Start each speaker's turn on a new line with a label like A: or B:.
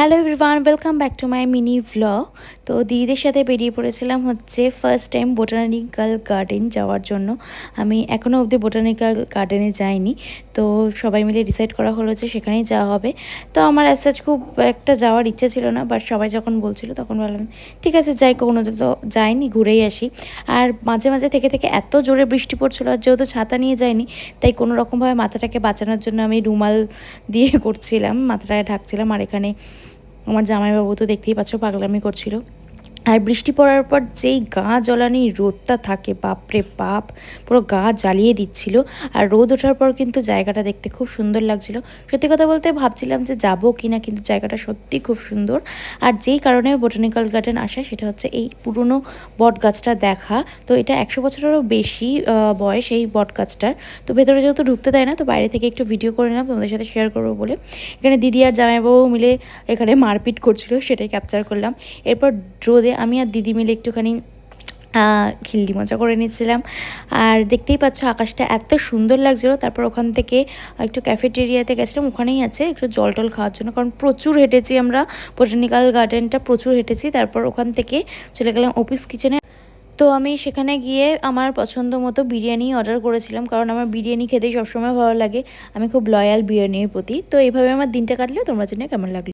A: Hello everyone, welcome back to my mini vlog. তো দিদিদের সাথে বেরিয়ে পড়েছিলাম হচ্ছে ফার্স্ট টাইম বোটানিক্যাল গার্ডেন যাওয়ার জন্য। আমি এখনও অবধি বোটানিক্যাল গার্ডেনে যাইনি, তো সবাই মিলে ডিসাইড করা হলো যে সেখানেই যাওয়া হবে। তো আমার অ্যাজ সাচ খুব একটা যাওয়ার ইচ্ছে ছিল না, বাট সবাই যখন বলছিল তখন বললাম ঠিক আছে যাই, কোনো তো যাইনি, ঘুরেই আসি। আর মাঝে মাঝে থেকে থেকে এত জোরে বৃষ্টি পড়ছিল, আর যেহেতু ছাতা নিয়ে যাইনি তাই কোনো রকমভাবে মাথাটাকে বাঁচানোর জন্য আমি রুমাল দিয়ে করছিলাম, মাথাটাকে ঢাকছিলাম। আর এখানে আমার জামাইবাবু তো দেখতেই পাচ্ছ পাগলামি করছিল। আর বৃষ্টি পড়ার পর যেই গা জ্বলানি রোদটা থাকে, বাপরে বাপ, পুরো গা জ্বালিয়ে দিচ্ছিল। আর রোদ ওঠার পর কিন্তু জায়গাটা দেখতে খুব সুন্দর লাগছিল। সত্যি কথা বলতে ভাবছিলাম যে যাবো কি না, কিন্তু জায়গাটা সত্যি খুব সুন্দর। আর যেই কারণে বোটানিক্যাল গার্ডেন আসা সেটা হচ্ছে এই পুরনো বট গাছটা দেখা। তো এটা 100 বছরেরও বেশি বয়স এই বট গাছটার। তো ভেতরে যেহেতু ঢুকতে দেয় না, তো বাইরে থেকে একটু ভিডিও করে নিলাম, তোমাদের সাথে শেয়ার করবো বলে। এখানে দিদি আর জামাইবাবু মিলে এখানে মারপিট করছিল, সেটাই ক্যাপচার করলাম। এরপর রোদে আমি আর দিদি মিলে একটুখানি খিল্লি মজা করে নিচ্ছিলাম। আর দেখতেই পাচ্ছ আকাশটা এত সুন্দর লাগছিলো। তারপর ওখান থেকে একটু ক্যাফেটেরিয়াতে গেছিলাম, ওখানেই আছে একটু জল টল খাওয়ার জন্য, কারণ প্রচুর হেঁটেছি আমরা, বোটানিক্যাল গার্ডেনটা প্রচুর হেঁটেছি। তারপর ওখান থেকে চলে গেলাম অফিস কিচেনে। তো আমি সেখানে গিয়ে আমার পছন্দ মতো বিরিয়ানি অর্ডার করেছিলাম, কারণ আমার বিরিয়ানি খেতেই সবসময় ভালো লাগে। আমি খুব লয়াল বিরিয়ানির প্রতি। তো এইভাবে আমার দিনটা কাটলে, তোমরা জেনে কেমন লাগলো?